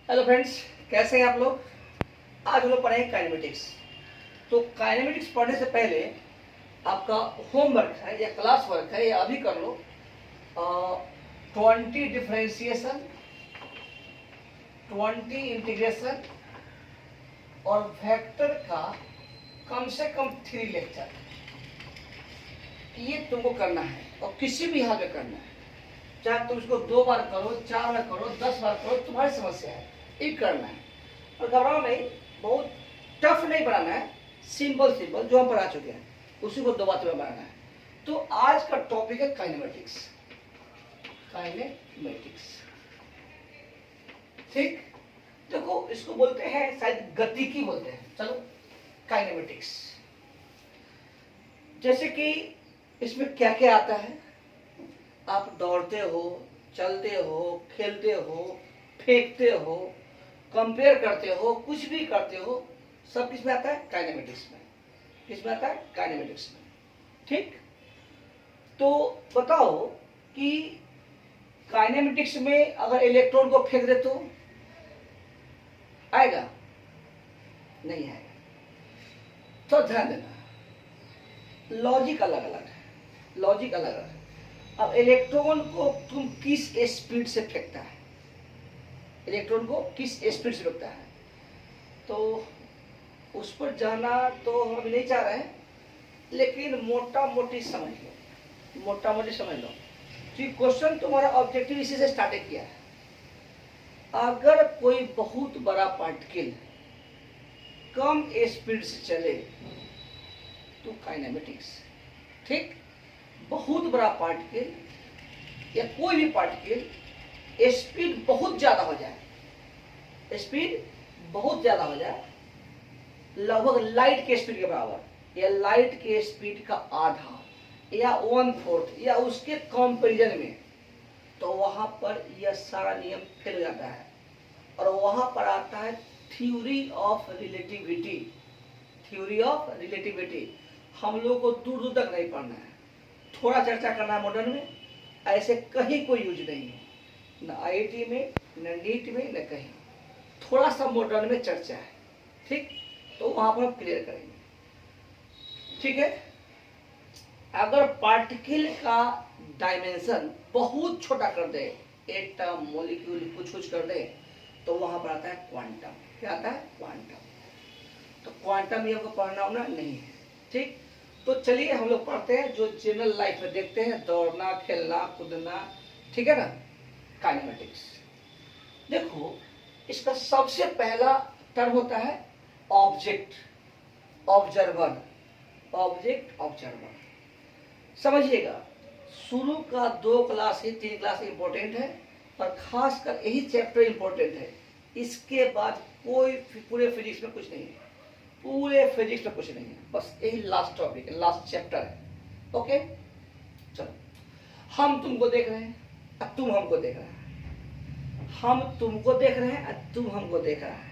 Hello friends, कैसे हैं आप लोग। आज हम लोग पढ़ेंगे काइनेमेटिक्स। तो काइनेमेटिक्स पढ़ने से पहले आपका होमवर्क है या क्लास वर्क है या अभी कर लो 20 डिफरेंशिएशन, 20 इंटीग्रेशन और वेक्टर का कम से कम 3 लेक्चर ये तुमको करना है और किसी भी हाल में करना है। चाहे तुम इसको 2 बार करो, 4 बार करो, 10 बार करो, तुम्हारी समस्या है, ये करना है। और घबराओ नहीं, बहुत टफ नहीं बनाना है, सिंपल सिंपल जो हम पढ़ा चुके हैं उसी को 2 बार में बनाना है। तो आज का टॉपिक है काइनेमेटिक्स। काइनेमेटिक्स, ठीक। देखो, इसको बोलते हैं शायद गतिकी बोलते हैं। चलो, काइनेमेटिक्स जैसे कि इसमें क्या क्या आता है। आप दौड़ते हो, चलते हो, खेलते हो, फेंकते हो, कंपेयर करते हो, कुछ भी करते हो, सब किस में आता है? काइनेमेटिक्स में। किस में आता है? काइनेमेटिक्स में, ठीक। तो बताओ कि काइनेमेटिक्स में अगर इलेक्ट्रॉन को फेंक दे तो आएगा? नहीं आएगा। तो ध्यान देना, लॉजिक अलग अलग है, लॉजिक अलग अलग है। अब इलेक्ट्रॉन को तुम किस स्पीड से फेंकता है, इलेक्ट्रॉन को किस स्पीड से फेंकता है, तो उस पर जाना तो हम नहीं चाह रहे हैं, लेकिन मोटा मोटी समझ लो, मोटा मोटी समझ लो। तो क्वेश्चन तुम्हारा ऑब्जेक्टिव इसी से स्टार्ट किया है। अगर कोई बहुत बड़ा पार्टिकल कम स्पीड से चले तो काइनेमेटिक्स, ठीक। बहुत बड़ा पार्टिकल या कोई भी पार्टिकल स्पीड बहुत ज्यादा हो जाए, स्पीड बहुत ज्यादा हो जाए, लगभग लाइट के स्पीड के बराबर या लाइट के स्पीड का आधा या 1/4 या उसके कंपैरिजन में, तो वहां पर यह सारा नियम फेल हो जाता है और वहां पर आता है theory of relativity. Theory of relativity हम लोग को दूर दूर तक नहीं पढ़ना है, थोड़ा चर्चा करना है मॉडर्न में। ऐसे कहीं कोई यूज नहीं है, न आईआईटी में, न नीट में, न कहीं। थोड़ा सा मॉडर्न में चर्चा है, ठीक। तो वहां पर हम क्लियर करेंगे, ठीक है। अगर पार्टिकल का डायमेंशन बहुत छोटा कर दे, एटम, मॉलिक्यूल, कुछ कुछ कर दे, तो वहां पर आता है क्वांटम। क्या आता है? क्वांटम। तो क्वांटम ये हमको पढ़ना होना नहीं है, ठीक। तो चलिए हम लोग पढ़ते हैं जो जनरल लाइफ में देखते हैं, दौड़ना, खेलना, कूदना, ठीक है ना। काइनेमेटिक्स देखो, इसका सबसे पहला टर्म होता है ऑब्जेक्ट, ऑब्जर्वर। ऑब्जेक्ट, ऑब्जर्वर, समझिएगा। शुरू का 2 क्लास ही 3 क्लास इंपॉर्टेंट है और खासकर यही चैप्टर इंपॉर्टेंट है। इसके बाद कोई पूरे फिजिक्स में कुछ नहीं है, पूरे फिजिक्स में कुछ नहीं है, बस यही लास्ट टॉपिक है, लास्ट चैप्टर है। ओके, चलो। हम तुमको देख रहे हैं और तुम हमको देख रहे हैं, हम तुमको देख रहे हैं और तुम हमको देख रहा है।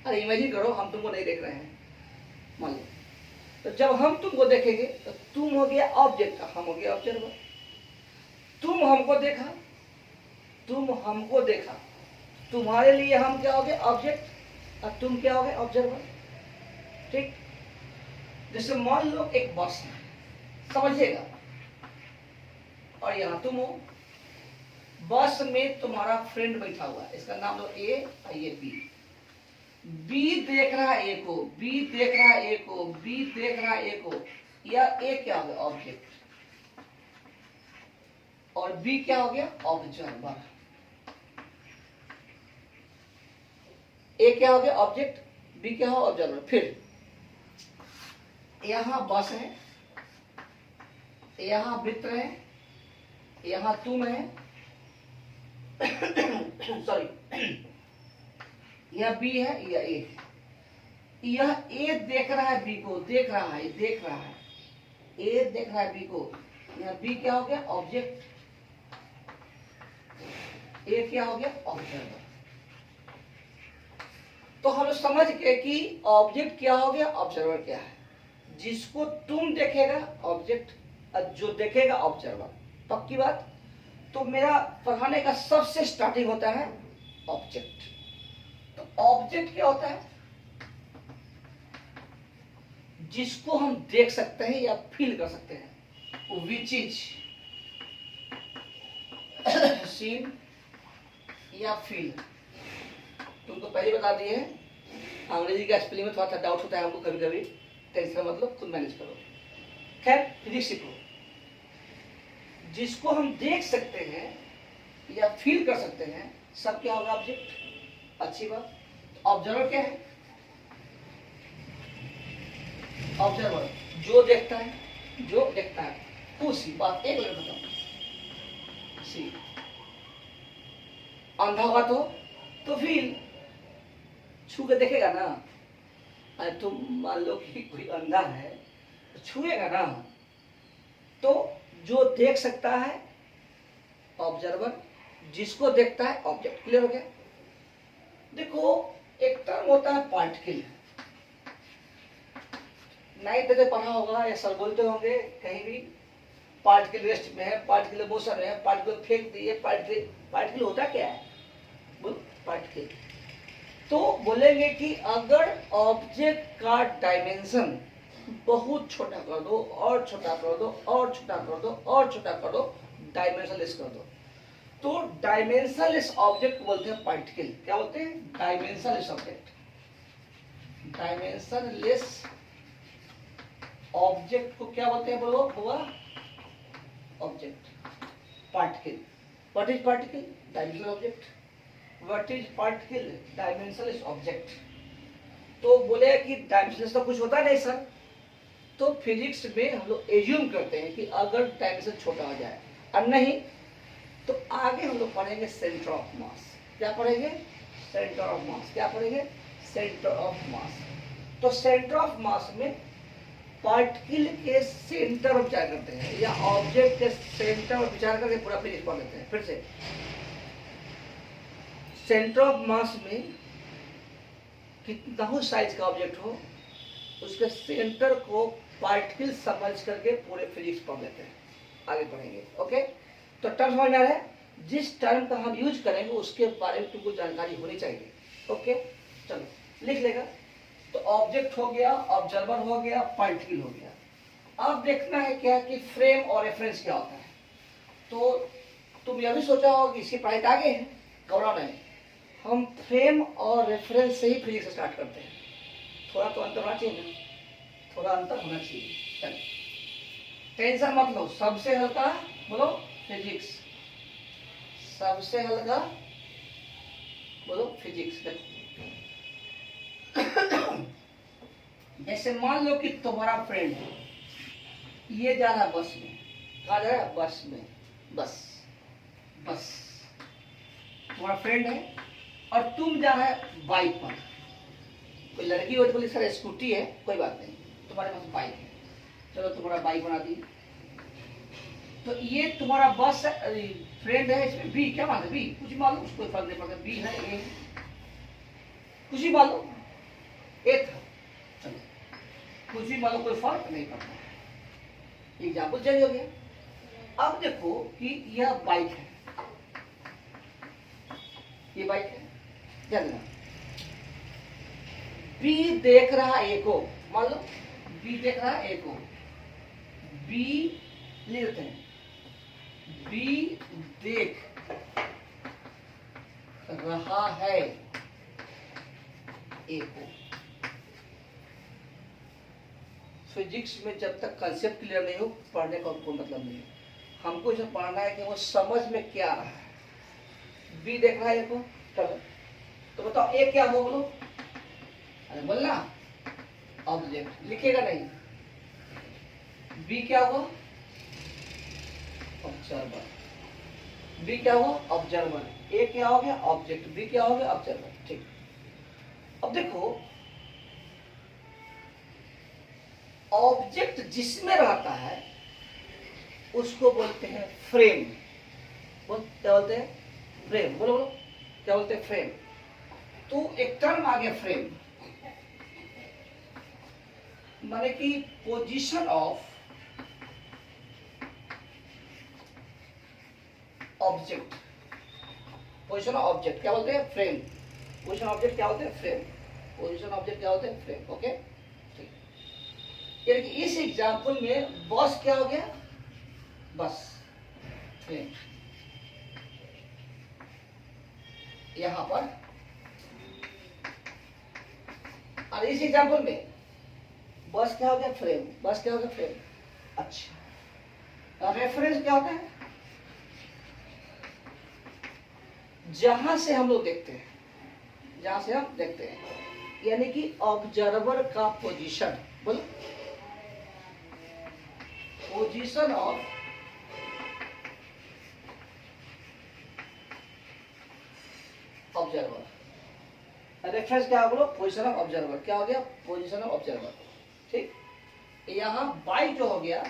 अरे इमेजिन करो, हम तुमको नहीं देख रहे हैं, मान लो। तो जब हम तुमको देखेंगे तो तुम हो गया ऑब्जेक्ट, हम हो गया ऑब्जर्वर। तुम हमको देखा, तुम हमको देखा, तुम्हारे लिए हम क्या हो गए? ऑब्जेक्ट, और तुम क्या हो गए? ऑब्जर्वर, ठीक। जैसे मान लो एक बस है, समझिएगा, और यहां तुम हो, बस में तुम्हारा फ्रेंड बैठा हुआ है, इसका नाम लो ए और ये बी। बी देख रहा है ए को, बी देख रहा है ए को, बी देख रहा है ए को, या ए क्या हो गया? ऑब्जेक्ट, और बी क्या हो गया? ऑब्जर्वर। ए क्या हो गया? ऑब्जेक्ट, बी क्या हो? ऑब्जर्वर। फिर यहां बस है, यहां मित्र है, यहां तुम है सॉरी, यह बी है, यह ए है। यह ए देख रहा है बी को, देख रहा है, देख रहा है, ए देख रहा है बी को, यह बी क्या हो गया? ऑब्जेक्ट, ए क्या हो गया? ऑब्जर्वर। तो हम समझ गए कि ऑब्जेक्ट क्या हो गया, ऑब्जर्वर क्या है। जिसको तुम देखेगा ऑब्जेक्ट, और जो देखेगा ऑब्जर्वर। पक्की बात। तो मेरा पढ़ाने का सबसे स्टार्टिंग होता है ऑब्जेक्ट। ऑब्जेक्ट क्या होता है? जिसको हम देख सकते हैं या फील कर सकते हैं, विच इज सीन या फील। तुमको पहले बता दिए हैं, अंग्रेजी का स्पेलिंग में थोड़ा सा डाउट होता है हमको कभी कभी, टेंशन मतलब खुद मैनेज करो। खैर फिजिक्स सीखो। जिसको हम देख सकते हैं या फील कर सकते हैं, सब क्या होगा? ऑब्जेक्ट। अच्छी बात। ऑब्जर्वर क्या है? ऑब्जर्वर जो देखता है, जो देखता है। उसी बात एक लग बताओ। सी अंधा होगा तो फील, छू के देखेगा ना। अरे तुम मान लो कि कोई अंधा है तो छुएगा ना। तो जो देख सकता है ऑब्जर्वर, जिसको देखता है ऑब्जेक्ट। क्लियर हो गया? देखो एक टर्म होता है पार्टिकल। नहीं तो पढ़ा होगा या सर बोलते होंगे कहीं भी, पार्टिकल रेस्ट में है, पार्टिकल मोशन में है, पार्टिकल फेंक दिए। पार्टिकल होता क्या है? बोल पार्टिकल। तो बोलेंगे कि अगर ऑब्जेक्ट का डायमेंशन बहुत छोटा कर दो, और छोटा कर दो, और छोटा कर दो, और छोटा कर दो, डायमेंशनलेस कर दो, तो डायमेंशनलेस ऑब्जेक्ट को बोलते हैं पार्टिकल। क्या बोलते हैं? Dimensionless object. डायमेंशनलेस ऑब्जेक्ट को क्या बोलते हैं? बोलो हुआ object. Particle. What is particle? Dimensional object. What is particle? Dimensionless object. तो बोले कि डायमेंशनलेस तो कुछ होता नहीं सर। तो फिजिक्स में हम लोग एज्यूम करते हैं कि अगर डायमेंशन छोटा हो जाए, और नहीं तो आगे हम लोग पढ़ेंगे सेंटर ऑफ मास। क्या पढ़ेंगे? Centre of mass. क्या पढ़ेंगे? Centre of mass. तो सेंटर ऑफ मास में पार्टिकल के सेंटर पर विचार करते हैं, या ऑब्जेक्ट के सेंटर पर विचार करके पूरा फिजिक्स पढ़ लेते हैं। फिर से, सेंटर ऑफ मास में कितना हो साइज का ऑब्जेक्ट हो, उसके सेंटर को पार्टिकल समझ करके पूरे फिजिक्स पढ़ लेते हैं। आगे पढ़ेंगे। ओके? तो टर्म समझ में आ रहा है? जिस टर्म का हम यूज करेंगे उसके बारे में तुमको जानकारी होनी चाहिए। ओके? चलो लिख लेगा। तो ऑब्जेक्ट हो गया, ऑब्जर्वर हो गया, पार्टिकल हो गया। अब देखना है क्या कि फ्रेम और रेफरेंस क्या होता है। तो तुम यह भी सोचा होगा कि इसके पॉइंट आगे है, घबराओ नहीं। हम फ्रेम और रेफरेंस से ही फिजिक्स स्टार्ट करते हैं। थोड़ा तो अंतर होना चाहिए ना, थोड़ा अंतर होना चाहिए। चलिए टेंशन मत लो। सबसे हल्का बोलो फिजिक्स, सबसे हल्का बोलो फिजिक्स। देखो जैसे मान लो कि तुम्हारा फ्रेंड है, ये जा रहा है बस में। कहा जा रहा है? बस में। बस बस तुम्हारा फ्रेंड है और तुम जा रहा है बाइक पर। कोई लड़की हो तो बोली सर स्कूटी है, कोई बात नहीं, तुम्हारे पास बाइक है, चलो तुम्हारा बाइक बना दी। तो ये तुम्हारा बस फ्रेंड है, इसमें बी क्या मान लो? बी कुछ मान लो, उसको फर्क नहीं पड़ता। बी है ए, कुछ ही मान लो। ए था, चलो कुछ भी मान लो, कोई फर्क नहीं पड़ता। एग्जाम्पल चेंज हो गया। अब देखो कि यह बाइक है, ये बाइक है, ध्यान देना। बी देख रहा है ए को, मान लो बी देख रहा है ए को। बी ले लेते हैं, बी देख रहा है ए को। फिजिक्स में जब तक कंसेप्ट क्लियर नहीं हो, पढ़ने का कोई मतलब नहीं है। हमको जो पढ़ना है कि वो समझ में क्या आ रहा है। बी देख रहा है ए को, चलो तो बताओ ए क्या हो? बोलो, अरे बोलना। ऑब्जेक्ट लिखेगा नहीं। बी क्या हुआ? ऑब्जर्वर। बी क्या हुआ? ऑब्जर्वर। ए क्या हो गया? ऑब्जेक्ट। बी क्या हो गया? ऑब्जर्वर। ठीक। अब देखो ऑब्जेक्ट जिसमें रहता है उसको बोलते हैं फ्रेम। बोल क्या बोलते हैं? फ्रेम। बोलो बोलो क्या बोलते हैं? फ्रेम। तो एक टर्म आ गया फ्रेम, माने कि position of object. Position of object क्या बोलते हैं? फ्रेम। पोजीशन ऑब्जेक्ट क्या होते हैं? फ्रेम। पोजीशन ऑब्जेक्ट क्या होते हैं? फ्रेम। ओके, ठीक। यानी कि इस एग्जांपल में बस क्या हो गया? बस फ्रेम। यहां पर और इस एग्जांपल में बस क्या हो गया? फ्रेम। बस क्या हो गया? फ्रेम। अच्छा, रेफरेंस क्या होता है? जहां से हम लोग देखते हैं, जहां से हम देखते हैं, यानी कि ऑब्जर्वर का पोजीशन। बोलो, पोजीशन ऑफ ऑब्जर्वर। रेफरेंस क्या बोलो? Position of observer. क्या हो गया? Position of observer. ठीक, यहां बाई जो हो गया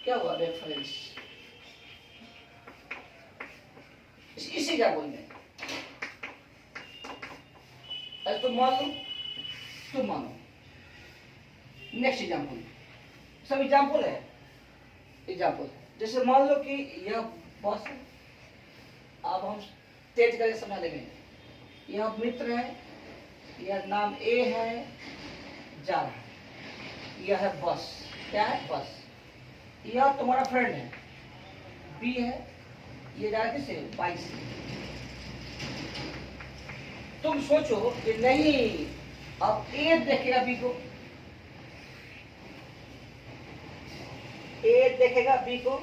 क्या हुआ? रेफरेंस। इसी क्या बोलते हैं? तुम मान लो, तुम मानो। नेक्स्ट एग्जाम्पल, सब एग्जाम्पल है। एग्जाम्पल जैसे मान लो कि यह बस है। अब हम तेज करके समझाने में, यह मित्र है, यह नाम ए है, जा रहा है। यह है बस। क्या है? बस। यह तुम्हारा फ्रेंड है, बी है, ये जा रहा है किससे? बाइक से। तुम सोचो कि नहीं, अब ए देखेगा बी को, ए देखेगा बी को,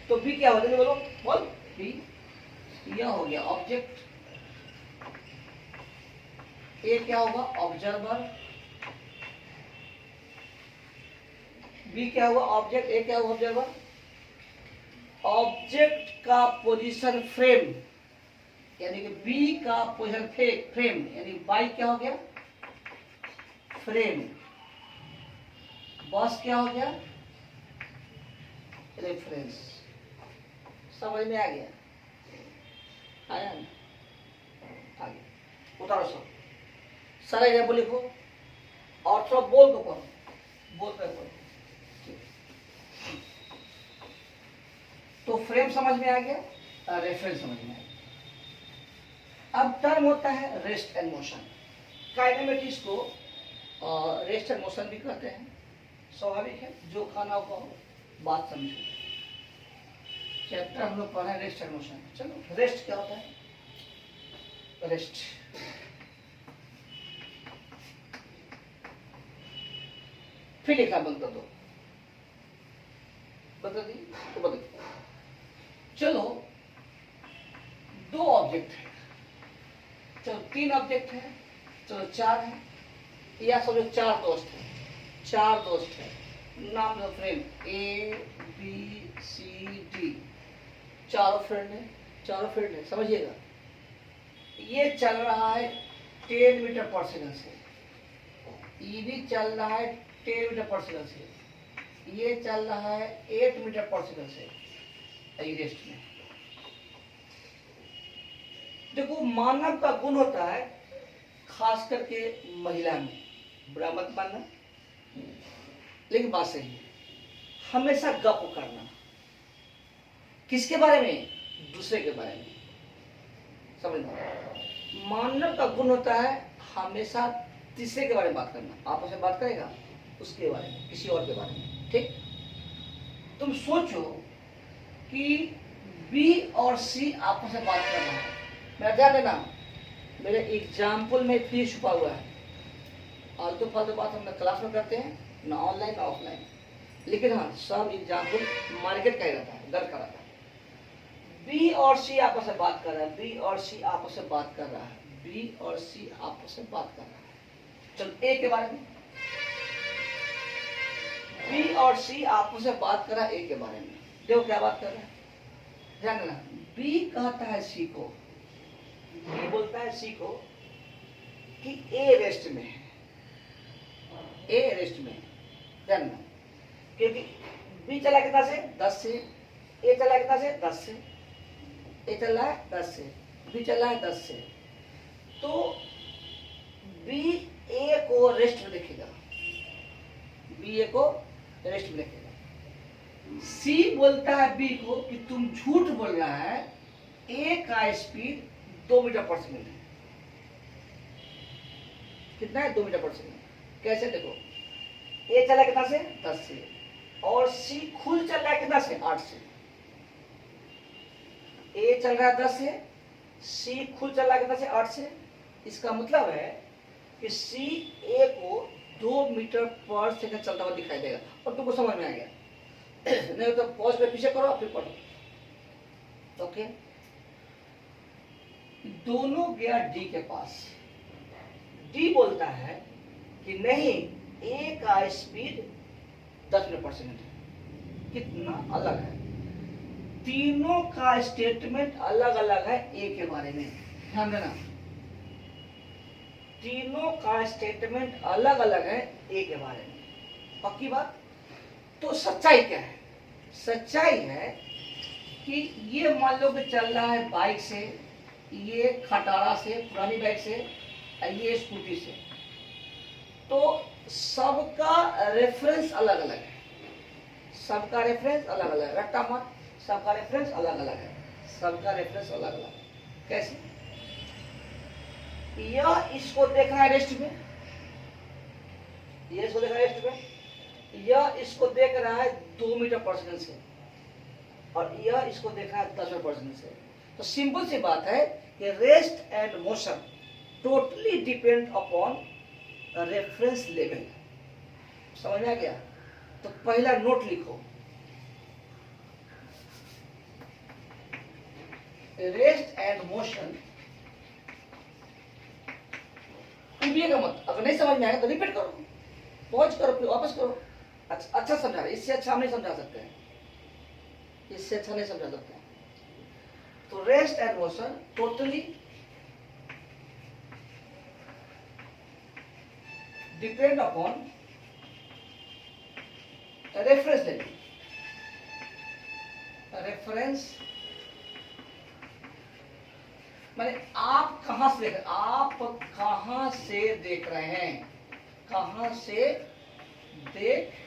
तो बी क्या हो जाएगा? बोलो, बोल। बी, यह हो गया ऑब्जेक्ट। ए क्या होगा? ऑब्जर्वर। बी क्या हुआ? ऑब्जेक्ट। ए क्या हुआ? ऑब्जर्वर। ऑब्जेक्ट का पोजीशन फ्रेम, यानी कि बी का पोजीशन फ्रेम, यानी बाई क्या हो गया? फ्रेम। बस क्या हो गया? रेफरेंस। समझ में आ गया? आया ना? आगे उतारो सब सारा एग्जाम्पल लिखो और थोड़ा बोल दो, पढ़ो, बोल कर पढ़ो। तो फ्रेम समझ में आ गया, रेफरेंस समझ में आ गया। अब टर्म होता है रेस्ट एंड मोशन। काइनेमेटिक्स को रेस्ट एंड मोशन भी कहते हैं। स्वाभाविक है, जो खाना हो बात समझो। चैप्टर हम लोग पढ़ रहे हैं रेस्ट एंड मोशन। चलो, रेस्ट क्या होता है? रेस्ट फिर लिखा बंद कर दो, बदल दी तो बदल। चलो, दो ऑब्जेक्ट है, चलो तीन ऑब्जेक्ट है, चलो चार है, या समझो चार दोस्त है। चार दोस्त है, नाम दो friend A B C D. चारों फ्रेंड है, चारों फ्रेंड है, समझिएगा। ये चल रहा है 10 मीटर पर सेकंड से, ये भी चल रहा है 10 मीटर पर सेकंड से, ये चल रहा है 8 मीटर पर सेकंड से। रेस्ट में देखो, मानव का गुण होता है, खास करके महिला में, बुरा मत मानना, लेकिन बात सही है, हमेशा गप करना। किसके बारे में? दूसरे के बारे में। समझना, मानव का गुण होता है हमेशा तीसरे के बारे में बात करना। आपस में बात करेगा उसके बारे में, किसी और के बारे में। ठीक, तुम सोचो कि बी और सी आपस में बात कर रहा है। मेरा ध्यान देना, मेरे एग्जाम्पल में फिर छुपा हुआ है। आलतू फालतू बात हम क्लास में करते हैं, ना ऑनलाइन ना ऑफलाइन, लेकिन हाँ, सब एग्जाम्पल मार्केट का ही रहता है, घर का रहता है। बी और सी आपस में बात कर रहा है, बी और सी आपस में बात कर रहा है, बी और सी आपस में बात कर रहा है। चलो ए के बारे में, बी और सी आपस में बात कर रहा है ए के बारे में। देखो क्या बात कर रहा है, ध्यान देना। बी कहता है सी को, बी बोलता है सी को कि ए रेस्ट में है, ए रेस्ट में है। ध्यान देना, क्योंकि बी चला कितना से? 10 से, ए चला कितना से? 10 से, ए चल रहा है 10 से, बी चल रहा है 10 से। तो बी ए को रेस्ट में देखेगा, बी ए को रेस्ट में देखेगा। सी बोलता है बी को कि तुम झूठ बोल रहा है, ए का स्पीड 2 मीटर पर सेकेंड है। कितना है? 2 मीटर पर सेकेंड। कैसे? देखो, ए चला कितना से? 10 से, और सी खुद चल रहा है कितना से? 8 से। ए चल रहा है 10 से, सी खुद चल रहा है कितना से? 8 से। इसका मतलब है कि सी ए को 2 मीटर पर सेकंड चलता हुआ दिखाई देगा। और तुमको समझ में आ गया? नहीं तो पॉज पे पीछे करो फिर पढ़ो। ओके, दोनों गया डी के पास। डी बोलता है कि नहीं, ए का स्पीड 10 मीटर पर सेकंड है। कितना अलग है, तीनों का स्टेटमेंट अलग अलग है ए के बारे में। ध्यान देना, तीनों का स्टेटमेंट अलग अलग है ए के बारे में। पक्की बात? तो सच्चाई क्या है? सच्चाई है कि ये मान लो कि चल रहा है बाइक से, ये खटारा से, पुरानी बाइक से, ये स्कूटी से, तो सबका रेफरेंस अलग अलग है। सबका रेफरेंस अलग अलग है। रट्टा मत, सबका रेफरेंस अलग अलग है। सबका रेफरेंस अलग अलग है। कैसे? यह इसको देख रहा है रेस्ट में, यह इसको देख रहा है रेस्ट में, यह इसको देख रहा है 2 मीटर पर सेकंड से, और यह इसको देख रहा है 10 मीटर पर सेकंड से। तो सिंपल सी बात है कि rest and motion totally depend upon reference level. समझ में आ गया? तो पहला नोट लिखो, रेस्ट एंड मोशन। उबिएगा मत, अगर नहीं समझ में आएगा तो रिपीट करो, पॉज करो, फिर वापस करो। अच्छा समझा रहे, इससे अच्छा हम नहीं समझा सकते हैं, इससे अच्छा नहीं समझा सकते हैं। तो rest and motion totally depend upon reference level. Reference माने आप कहां से देख रहे हैं, आप कहां से देख रहे हैं, कहां से देख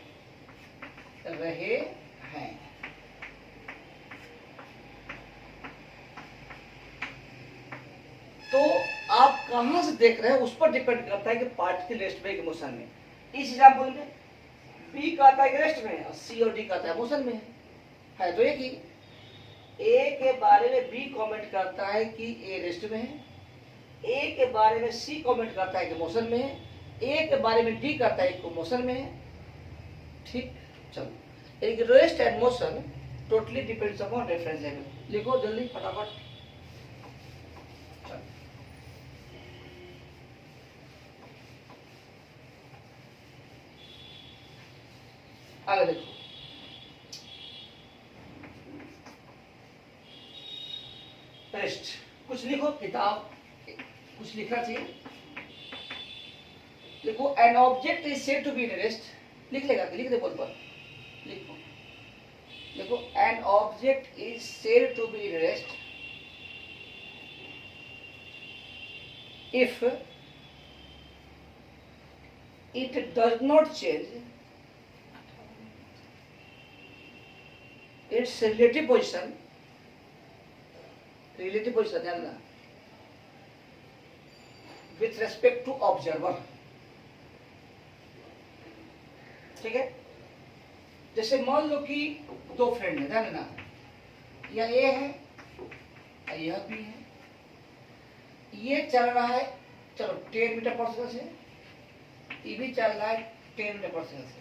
रहे हैं। तो आप कहां से देख रहे हैं उस पर डिपेंड करता है कि पार्टिकल रेस्ट में कि मोशन में। इस एग्जांपल में बी कहता है कि रेस्ट में है और सी और डी कहता है मोशन में है तो एक ही। ए के बारे में बी कमेंट करता है कि ए रेस्ट में है, ए के बारे में सी कमेंट करता है कि मोशन में है, ए के बारे में डी करता है कि मोशन में है। ठीक, चलो, एक rest and motion totally depends upon reference level. लिखो जल्दी फटाफट। आगे देखो, रेस्ट कुछ लिखो, किताब कुछ लिखना चाहिए। लिखो an object is said to be in rest. लिख लेगा, लिख दे बोर्ड पर, लिखो। देखो, an object is said to be in rest if it does not change its relative position ध्यान देना, with respect to observer। ठीक है, जैसे मान लो कि दो फ्रेंड है, ध्यान देना, यह ए है यह बी है। ये चल रहा है, चलो 10 मीटर पर सेकंड से, ये भी चल रहा है 10 मीटर पर सेकंड से।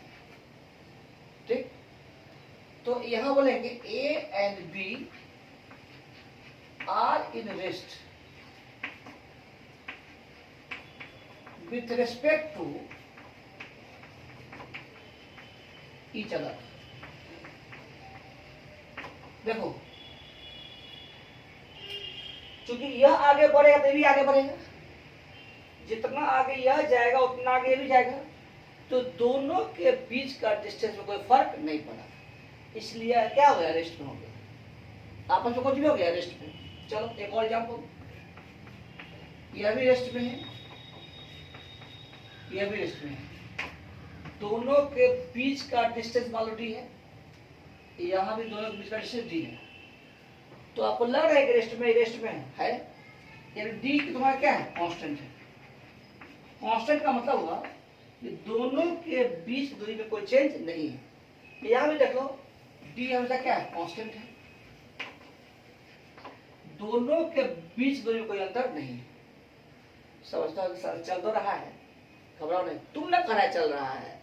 ठीक, तो यहां बोलेंगे A and B are in rest with respect to each other. देखो, चूंकि यह आगे बढ़ेगा तो ये भी आगे बढ़ेगा, जितना आगे यह जाएगा उतना आगे ये भी जाएगा, तो दोनों के बीच का डिस्टेंस में कोई फर्क नहीं पड़ा, इसलिए क्या हो गया, रेस्ट में हो गया, आपस में कुछ भी हो गया रेस्ट में। चलो एक और एग्जाम्पल, यह भी रेस्ट में है, यह भी रेस्ट में है, दोनों के बीच का डिस्टेंस मान लो डी है, यहां भी दोनों के बीच का डिस्टेंस डी है। तो आपको लग रहा है कि रेस्ट में है, यानी डी तुम्हारा क्या है, कांस्टेंट है। कांस्टेंट का मतलब हुआ कि दोनों के बीच दूरी में कोई चेंज नहीं है। यहां भी देख लो, डी हमेशा क्या है, कांस्टेंट है, दोनों के बीच दूरी में कोई अंतर नहीं है। समझता हो सर चल तो रहा है, घबराओ नहीं, तुमने कहा चल रहा है,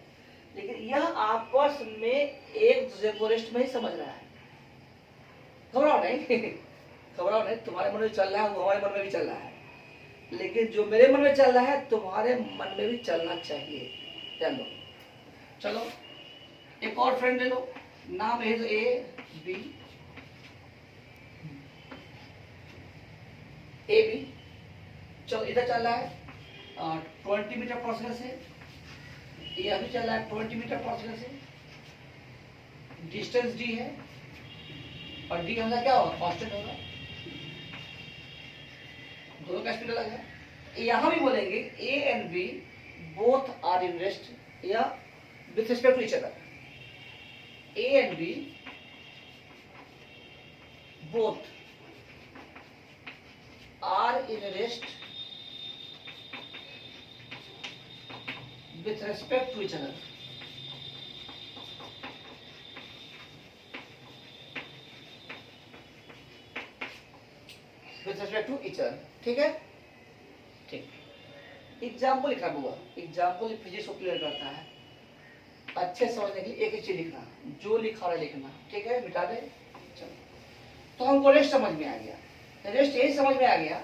लेकिन यह आपस में एक दूसरे को रेस्ट में ही समझ रहा है। घबराओ नहीं घबराओ नहीं, तुम्हारे मन में चल रहा है वो हमारे मन में भी चल रहा है, लेकिन जो मेरे मन में चल रहा है तुम्हारे मन में भी चलना चाहिए, ध्यान दो। चलो एक और फ्रेंड ले लो, नाम है तो ए बी, ए बी। चलो इधर चल रहा है 20 मीटर पर सेकंड से, ये अभी चल रहा है 20 मीटर पर सेकंड से, डिस्टेंस डी है और डी हमारा क्या होगा, कांस्टेंट होगा, दोनों का स्पीड अलग है। यहां भी बोलेंगे A and B both are in rest या with respect to each other, A and B both are in rest with respect to each other. With respect to each other, ठीक है, ठीक। एग्जाम्पल लिखना होगा, एग्जाम्पल फिजिक्स को clear करता है, अच्छे समझने के लिए एक ही चीज लिखना, जो लिखा रहा लिखना, ठीक है, मिटा दे। चलो तो हमको रेस्ट समझ में आ गया, रेस्ट यही समझ में आ गया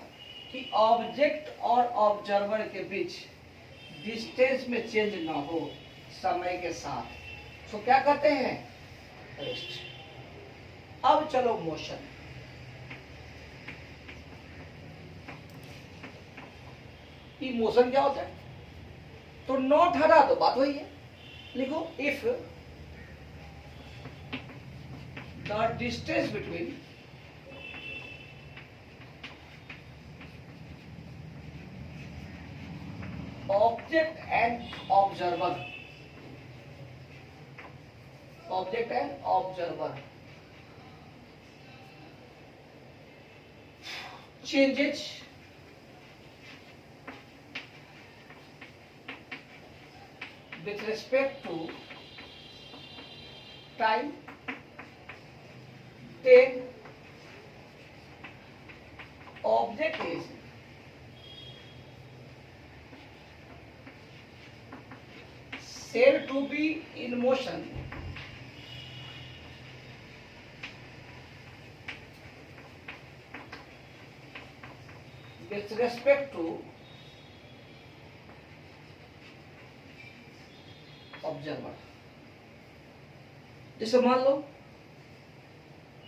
कि ऑब्जेक्ट और ऑब्जर्वर के बीच डिस्टेंस में चेंज ना हो समय के साथ, तो क्या करते हैं, रेस्ट। अब चलो मोशन, ये मोशन क्या होता है, तो नॉट हटा दो, बात वही है, लिखो if the distance between object and observer, object and observer changes with respect to time, then object is said to be in motion with respect to observer। जैसे मान लो,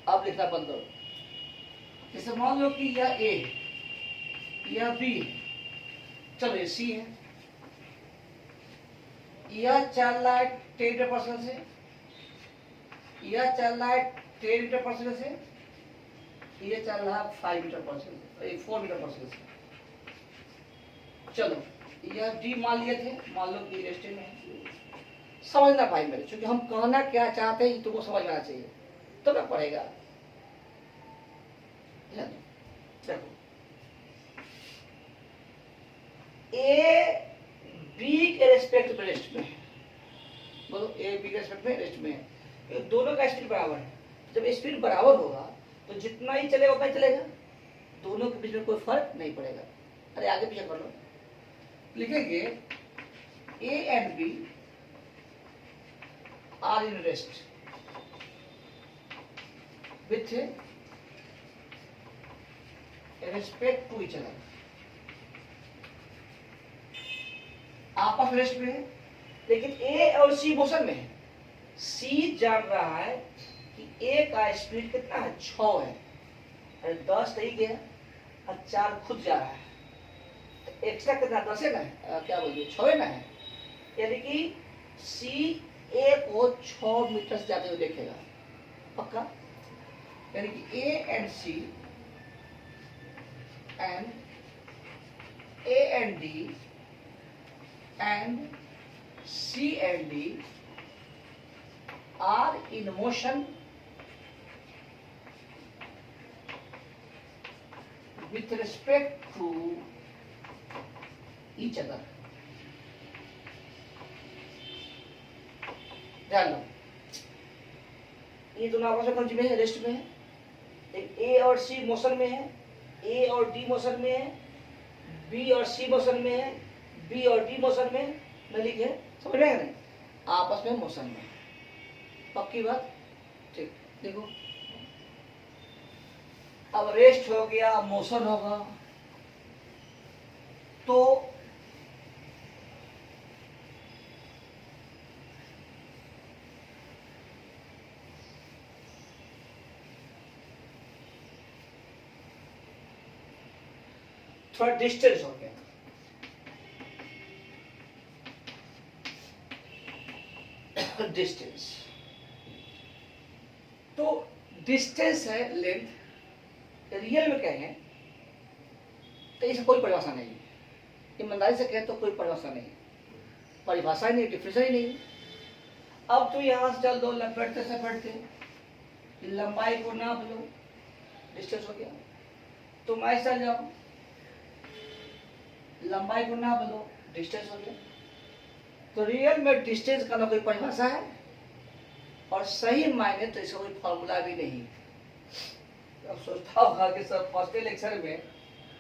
आप लिखना बंद करो, जैसे मान लो कि यह ए, यह बी, चलो ये सी है, यह चल रहा है 10 मीटर पर सेकंड से, यह चल रहा है 10 मीटर पर सेकंड से, यह चल रहा है 5 मीटर पर सेकंड, 4 मीटर पर सेकंड से। चलो यह डी मान लिए थे, मान लो कि रेस्टिंग है, समझना भाई मेरे, क्योंकि हम कहना क्या चाहते हैं तुमको समझ में आना चाहिए, तो ना पड़ेगा। देखो ए बी के रेस्पेक्ट में रेस्ट में है, बोलो ए बी के रेस्पेक्ट में रेस्ट में है, दोनों का स्पीड बराबर है। जब स्पीड बराबर होगा तो जितना ही चलेगा उतना ही चलेगा, दोनों के बीच में कोई फर्क नहीं पड़ेगा। अरे आगे पीछे कर लो, लिखेंगे A and B are in rest with respect to each other, आपस रेस्ट में है, लेकिन ए और सी मोशन में है। सी जान रहा है कि ए का स्पीड कितना है, 6 है, अरे 10 नहीं गया और 4 खुद जा रहा है, तो एक्स्ट्रा कितना 10 है ना, क्या बोलिए 6 है ना है, यानी कि सी ए को 6 मीटर से जाते हुए देखेगा पक्का, यानी कि A and C and A and D and C and D are in motion with respect to each other. ध्यान लो, ये दोनों आपस में कौन सी में है? रेस्ट में है। एक ए और सी मोशन में है, ए और डी मोशन में है, बी और सी मोशन में है, बी और डी मोशन में मैं लिखे, समझ में आया नहीं? आपस में मोशन में। पक्की बात? ठीक, देखो अब रेस्ट हो गया, मोशन होगा, तो थोड़ा डिस्टेंस हो गया। डिस्टेंस, तो डिस्टेंस है लेंथ, रियल में कहें तो इसमें कोई परिभाषा नहीं है। ईमानदारी से कहें तो कोई परिभाषा नहीं, परिभाषा ही नहीं, डिफिनेशन ही नहीं। अब तो यहां से चल दो, लपेटते सपेटते लंबाई को नाप लो, डिस्टेंस हो गया। तुम ऐसे चल जाओ, लंबाई को नाप लो, डिस्टेंस हो गया। तो रियल में डिस्टेंस का ना कोई परिभाषा है, और सही मायने तो इसका कोई फॉर्मूला भी नहीं। अब सोचता होगा कि सर फर्स्ट लेक्चर में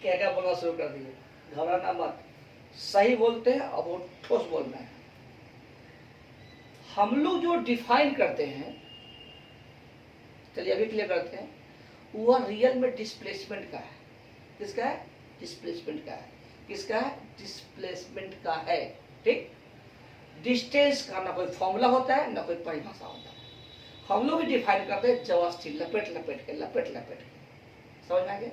क्या क्या बोलना शुरू कर दिए। घबराना मत, सही बोलते हैं और वो ठोस बोलना है। हम लोग जो डिफाइन करते हैं, चलिए अभी क्लियर करते हैं, वो रियल में डिस्प्लेसमेंट का है। किसका है? डिस्प्लेसमेंट का है। किसका है? डिस्प्लेसमेंट का है। ठीक, डिस्टेंस का ना कोई फॉर्मूला होता है ना कोई परिभाषा होता है। हम लोग भी डिफाइन करते हैं जबरदस्ती, लपेट लपेट के, लपेट लपेट के। समझ में आ गया?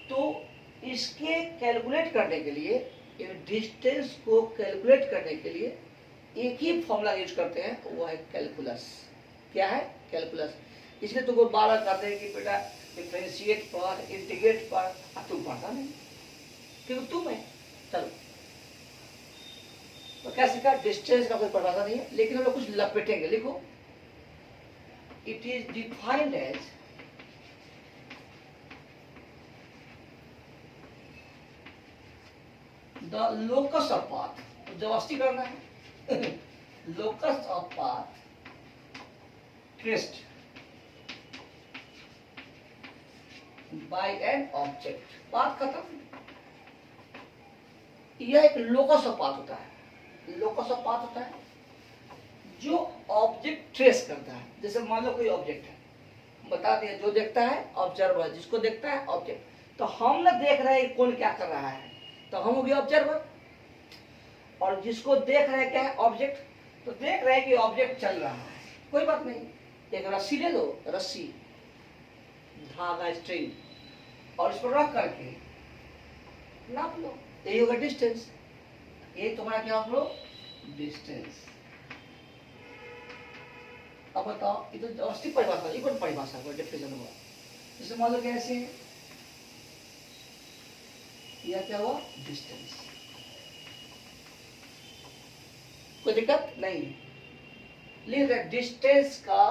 तो इसके कैलकुलेट करने के लिए, डिस्टेंस को कैलकुलेट करने के लिए एक ही फॉर्मूला यूज करते हैं, वो है कैलकुलस। क्या है? कैलकुलस। इसलिए तुमको बार बार कहते हैं कि बेटा डिफरेंशिएट पर, इंटीग्रेट पर, अब तुम पढ़ता नहीं क्योंकि तुम है। चलो, तो क्या सीखा? डिस्टेंस का कोई परिभाषा नहीं है, लेकिन हम लोग कुछ लपेटेंगे। लिखो, it is defined as the locus of path. जबरदस्ती करना है। Locus of path traced by an object. बात खत्म। यह एक लोकस ऑफ पाथ होता है। लोकस ऑफ पाथ होता है जो ऑब्जेक्ट ट्रेस करता है। जैसे मान लो कोई ऑब्जेक्ट है, बता दिया, जो देखता है ऑब्जर्वर, जिसको देखता है ऑब्जेक्ट। तो हम ना देख रहे हैं कौन क्या कर रहा है, तो हम हो गए ऑब्जर्वर, और जिसको देख रहे हैं क्या है? ऑब्जेक्ट। तो देख रहे हैं कि ऑब्जेक्ट चल रहा है, कोई बात नहीं। एक रस्सी ले लो, रस्सी, धागा, स्ट्रिंग, और इस पर रख करके नाप लो, यही होगा डिस्टेंस। ये तुम्हारा क्या हो? डिस्टेंस। अब बताओ, ये तो जबरदस्ती परिभाषा, ये कौन परिभाषा हुआ? डिफिनेशन हुआ। जैसे मान लो कैसे, यह क्या हुआ? डिस्टेंस। कोई दिक्कत नहीं। लेकिन डिस्टेंस का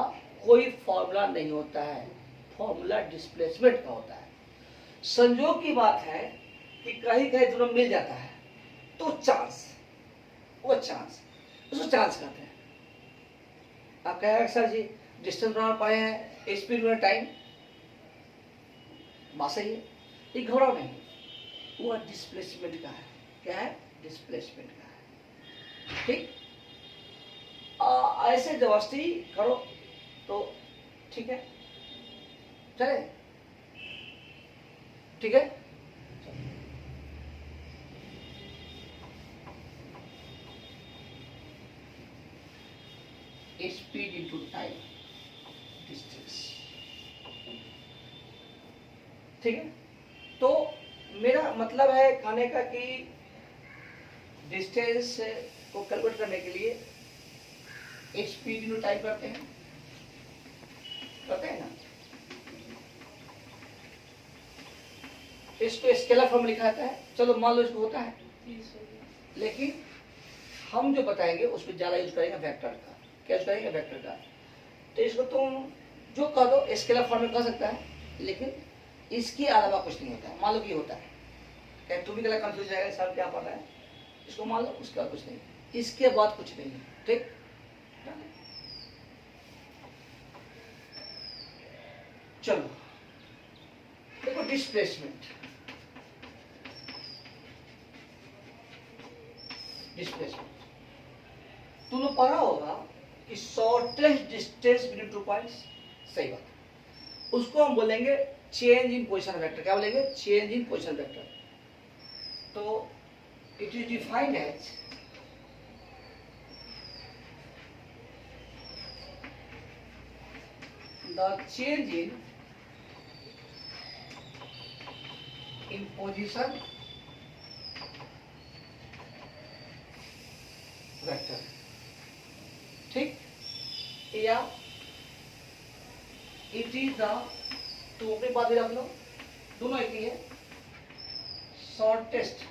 कोई फॉर्मूला नहीं होता है, फॉर्मूला डिस्प्लेसमेंट का होता है। संयोग की बात है कि कहीं कहीं दोनों मिल जाता है, तो चांस, वो चांस, उसको चांस कहते हैं। आप कहेंगे सर जी डिस्टेंस बना पाए हैं, स्पीड में टाइम, बात सही है, ये घबराओ नहीं, वो डिस्प्लेसमेंट का है। क्या है? डिस्प्लेसमेंट का है। ठीक, ऐसे जबरदस्ती करो तो ठीक है, चले, ठीक है। Speed into time, distance. ठीक है, तो मेरा मतलब है कहने का कि डिस्टेंस को कैलकुलेट करने के लिए स्पीड इंटू टाइम करते हैं ना। इसको स्केलर फॉर्म लिखा जाता है। चलो मान लो इसको होता है, लेकिन हम जो बताएंगे उसमें ज्यादा यूज करेंगे वेक्टर का। क्या यूज करेंगे? वेक्टर का। तो इसको तुम जो कह दो स्केलर फॉर्म में कह सकता है, लेकिन इसके अलावा कुछ नहीं होता है। मान लो कि होता है, क्या तुम भी गलत कंफ्यूज जाएगा सर क्या पढ़ रहा है, इसको मान लो, उसके बाद कुछ नहीं, इसके बाद कुछ नहीं है। ठीक, चलो देखो डिस्प्लेसमेंट। डिस्प्लेसमेंट तुम लोग पढ़ा होगा कि शॉर्टेस्ट डिस्टेंस बिटवीन 2 पॉइंट्स, सही बात है। उसको हम बोलेंगे चेंज इन पोजीशन वेक्टर। क्या बोलेंगे? Change in position vector. तो it is defined as the change in position vector. ठीक, या इट इज द, तो अपनी बात भी रख लो, दोनों एक ही है, shortest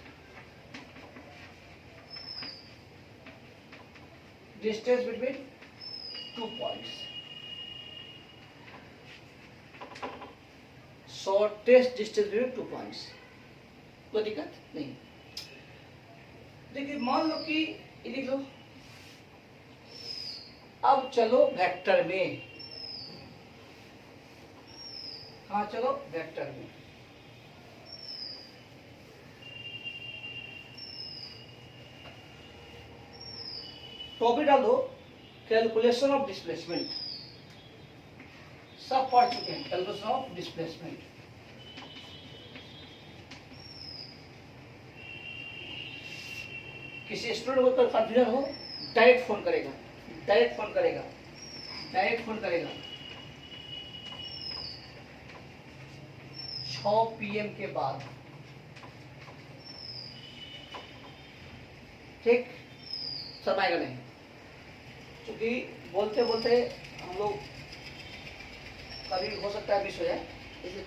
distance between 2 points. Shortest distance between 2 points, कोई दिक्कत नहीं। देखिए मान लो कि ये लिख लो। अब चलो वेक्टर में, हाँ चलो वेक्टर में। टॉपिक डाल दो कैलकुलेशन ऑफ डिस्प्लेसमेंट। सब पढ़ चुके हैं कैलकुलेशन ऑफ डिस्प्लेसमेंट। किसी स्टूडेंट को कंफ्यूजन हो, डायरेक्ट फोन करेगा, डायरेक्ट फोन करेगा, डायरेक्ट फोन करेगा 6 PM के बाद। ठीक, शर्माएगा नहीं, क्योंकि बोलते बोलते हम लोग कभी हो सकता है मिस हो जाए, इसलिए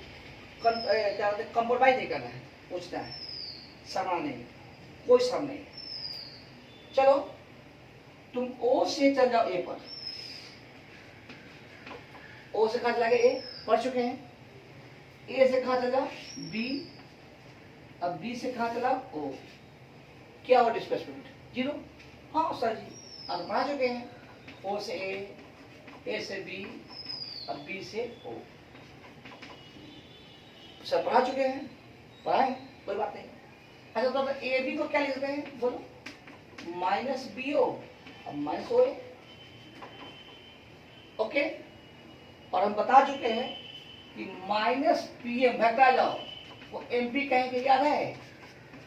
क्या बोलते हैं, कंप्रोमाइज नहीं करना है, पूछना है, शर्मा नहीं, कोई शर्म नहीं। चलो तुम ओ से चल जाओ ए पर। ओ से कहा चला गया ए, पढ़ चुके हैं। ए से कहा चला बी, अब बी से कहा चला ओ। क्या हुआ डिस्प्लेसमेंट? 0। हाँ सर जी, अब पढ़ा चुके हैं। ओ से ए से बी, अब बी से ओ। सर पढ़ा चुके हैं, पढ़ाए, कोई बात नहीं। अच्छा तो ए बी को क्या लिखते हैं बोलो? माइनस बी ओ, अब माइनस ओ ए। ओके, और हम बता चुके हैं कि माइनस पी एम वेक्टर आ जाओ, वो एम पी कहेंगे, याद है?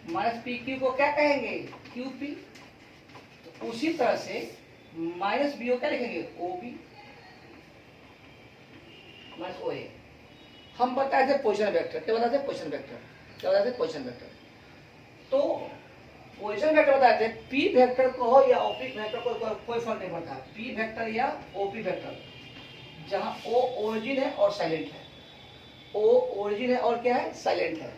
माइनस पी क्यू को क्या कहेंगे? Q P. तो उसी तरह से माइनस बी ओ क्या लिखेंगे? ओ बी माइनस ओ ए। हम बताए थे पोजिशन वेक्टर। क्या बताए थे? Position vector. क्या बताए थे? Position vector. तो पोजिशन वेक्टर बताए थे, पी वेक्टर को हो या ओपी वेक्टर को कोई फर्क नहीं पड़ता, पी वेक्टर या ओपी वेक्टर, जहां ओ ओरिजिन है और साइलेंट है। ओ ओरिजिन है और क्या है? साइलेंट है।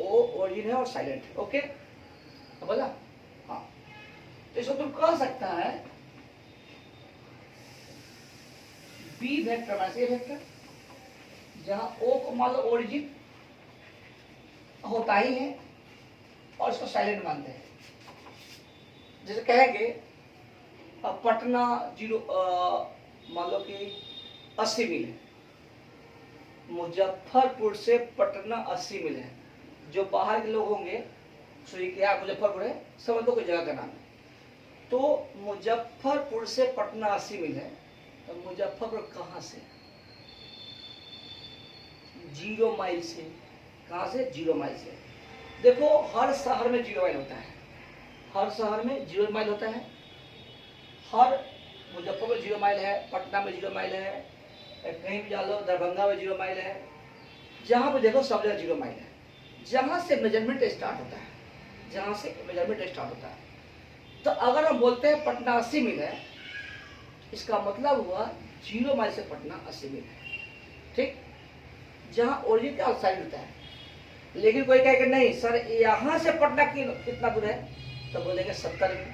ओ ओरिजिन है और साइलेंट है। ओके, तो बोला हाँ। तो इसको तुम कह सकता है बी वेक्टर माइनस ए वेक्टर, जहां ओ को मान लो ओरिजिन होता ही है और इसको साइलेंट मानते हैं। जैसे कहेंगे पटना 0 मान लो कि 80 मील है, मुजफ्फरपुर से पटना 80 मील है। जो बाहर के लोग होंगे सोचिए कि यार मुजफ्फरपुर है, समझ लो कोई जगह का नाम है। तो मुजफ्फरपुर से पटना 80 मील है, तो मुजफ्फरपुर कहाँ से? 0 माइल से। कहाँ से? 0 माइल से। देखो हर शहर में 0 माइल होता है, हर शहर में 0 माइल होता है। हर मुजफ्फरपुर में 0 माइल है, पटना में 0 माइल है, कहीं भी जा लो, दरभंगा में 0 माइल है, जहाँ पे देखो सब जगह 0 माइल है। जहाँ से मेजरमेंट स्टार्ट होता है, जहाँ से मेजरमेंट स्टार्ट होता है। तो अगर हम बोलते हैं पटना 80 मील है, इसका मतलब हुआ 0 माइल से पटना 80 मील है। ठीक, जहाँ ओरिजिन का साइड होता है। लेकिन कोई कहे कि नहीं सर यहाँ से पटना कितना दूर है, तो बोलेंगे 70 मील।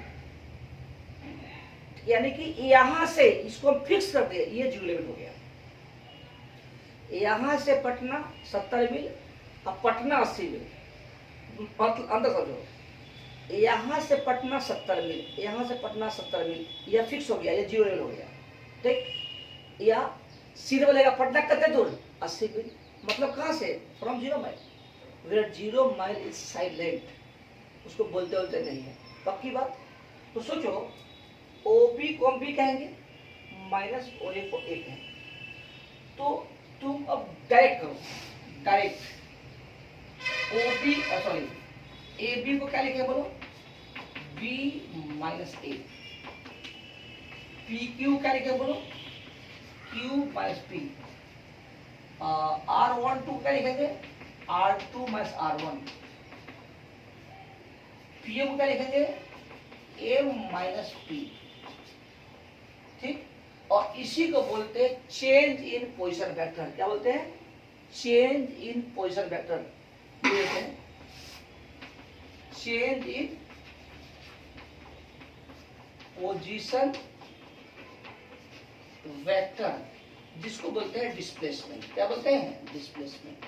यानी कि यहाँ से इसको हम फिक्स कर दिए, ये 0 लिमिट हो गया। यहाँ से पटना 70 मील, अब पटना 80 मील, अंदर समझो, यहाँ से पटना 70 मील, यहाँ से पटना 70 मील, यह फिक्स हो गया, ये 0 लेवल हो गया, ठीक। या सीधे बोलेगा पटना कितने दूर, 80 मील, मतलब कहाँ से, from 0 mile, where 0 mile is silent, उसको बोलते नहीं है, पक्की बात। तो सोचो OB को हम B कहेंगे, माइनस OA को A कहेंगे, तो तुम अब डायरेक्ट करो, डायरेक्ट OB सॉरी AB को क्या लिखे बोलो, B माइनस A, PQ क्या लिखे बोलो, Q माइनस P, R12 क्या लिखेंगे, R2 माइनस R1, PM को क्या लिखेंगे, M माइनस P, ठीक। और इसी को बोलते हैं चेंज इन पोजीशन वेक्टर, क्या बोलते हैं, change in position vector, change in position vector, जिसको बोलते हैं डिस्प्लेसमेंट, क्या बोलते हैं, डिस्प्लेसमेंट।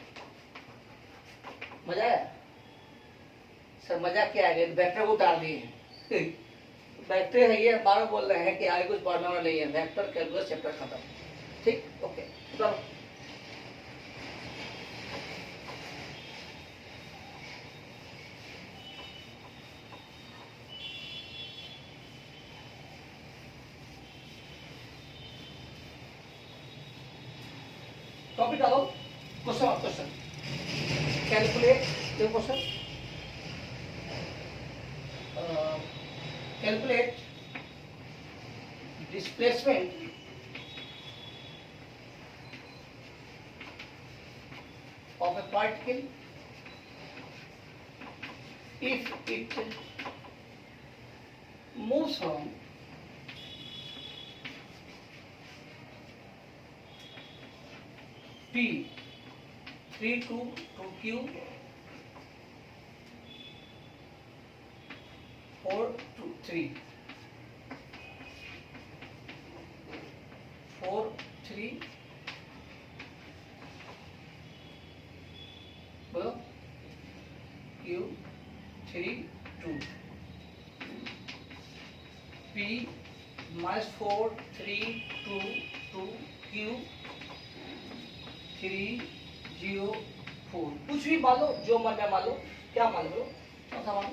मजा आया सर, मजा क्या है, वेक्टर को उतार दिए वेक्टर है, ये बार बोल रहे हैं कि आगे कुछ पढ़ना नहीं है, वेक्टर कैलकुलस चैप्टर खत्म, ठीक, ओके चलो। टॉपिक डालो, क्वेश्चन और question, calculate the question, calculate displacement of a particle if it moves from P3 to Q, 4 to 3, 4 3 बोलो, Q 3 2, P minus 4 3 2 2, Q 3 0 4, कुछ भी मान लो, जो मन में मान लो, क्या मान लो, चौथा मान लो,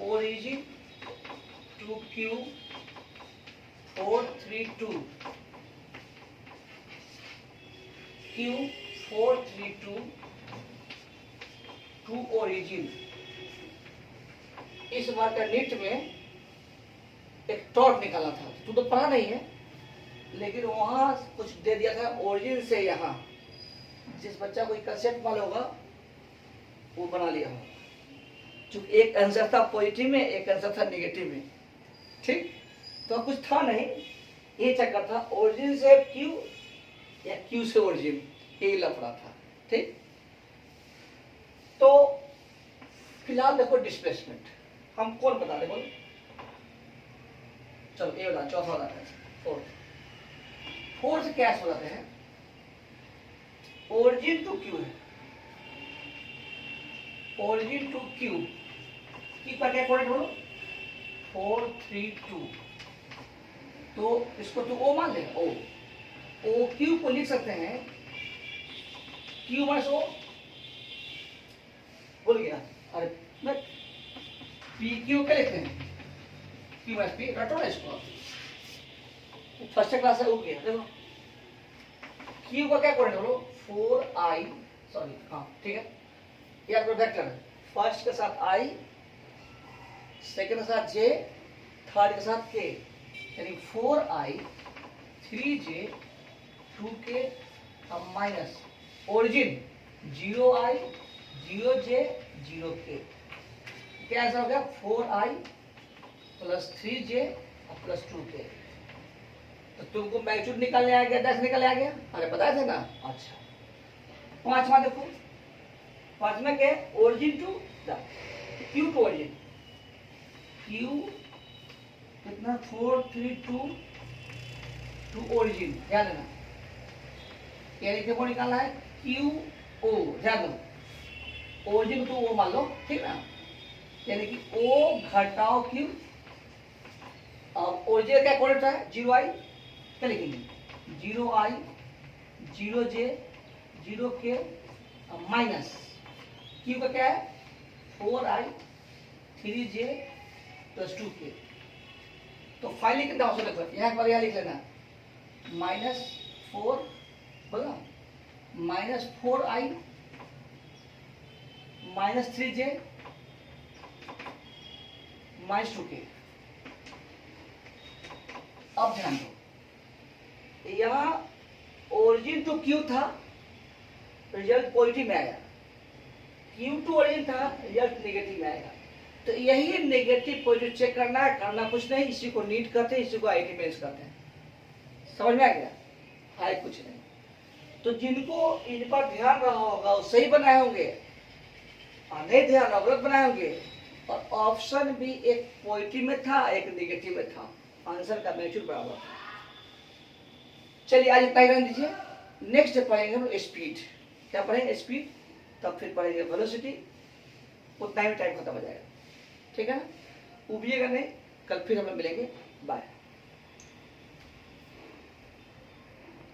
origin to Q 4 3 2, Q 4 3 2 to origin। इस बार का नीट में एक टॉट निकाला था, तू तो पढ़ा नहीं है, लेकिन वहां कुछ दे दिया था, ओरिजिन से यहाँ, जिस बच्चा को कंसेप्ट मालूम होगा वो बना लिया होगा, चूंकि एक आंसर था पॉजिटिव में, एक आंसर था नेगेटिव में, ठीक। तो कुछ था नहीं, ये चक्कर था, ओरिजिन से क्यू या क्यू से ओरिजिन, यही लफड़ा था, ठीक। तो फिलहाल देखो डिस्प्लेसमेंट हम कौन बता दे, बोलो, चलो ये बता, चौथा बताते हैं, फोर्थ क्या बताते हैं, ओरिजिन टू क्यू है, ओरिजिन टू क्यू की पर क्या कोऑर्डिनेट बोलो, 4 3 2, तो इसको तो ओ मान ले, ओ क्यू को लिख सकते हैं क्यू माइनस ओ, बोल गया, अरे मैं पी क्यू क्या लिखते हैं, क्यू माइनस पी, रटो ना इसको, फर्स्ट क्लास है, गया देखो, क्यू का क्या कोऑर्डिनेट बोलो, 4i, सॉरी हाँ ठीक है, ये आपका वेक्टर है, फर्स्ट के साथ i, सेकंड के साथ j, थर्ड के साथ k, यानी 4i 3j 2k अब minus origin 0i 0j 0k, क्या ऐसा हो गया, 4i plus 3j plus 2k। तो तुमको मैग्नीट्यूड निकालने आ गया, 10 निकल आ गया, अरे बताए थे ना। अच्छा पांचवा देखो, पांचवा क्या है, origin to Q to origin, Q कितना 4 3 2 टू ओरिजिन, ध्यान देना, यानी देखो निकालना है क्यू ओ, ध्यान दो ओरिजिन तो ओ मान लो, ठीक ना, यानी कि ओ घटाओ क्यू। अब ओरिजिन क्या कोऑर्डिनेट है, 0i, क्या लिखेंगे 0i 0j 0k minus Q का क्या है 4i 3j प्लस 2k। तो फाइल लिखना आवश्यक है, यहाँ पर यह लिख लेना -4 बोला -4i -3j -2k। अब ध्यान दो, यहाँ ओरिजिन टू क्यू था, रिजल्ट पॉजिटिव में आया, क्यू टू ओरिजिन था, रिजल्ट नेगेटिव में आएगा। तो यही नेगेटिव पॉजिटिव चेक करना है, करना कुछ नहीं, इसी को नीट करते हैं, इसी को आईटी मेंस करते हैं। समझ में आ गया, है कुछ नहीं। तो जिनको इन पर ध्यान रहा होगा वो सही बनाए होंगे, और नहीं ध्यान रहा गलत बनाए होंगे। और ऑप्शन भी एक पॉजिटिव में था, एक नेगेटिव में था, आंसर का मैच्योर बराबर था। चलिए आज इतना ही रहने दीजिए, नेक्स्ट पढ़ेंगे हम स्पीड। क्या पढ़ेंगे स्पीड, तब फिर पढ़ेंगे वेलोसिटी, उतना ही टाइम खत्म हो जाएगा, ठीक है ना। उबिएगा नहीं, कल फिर हम लोग मिलेंगे, बाय।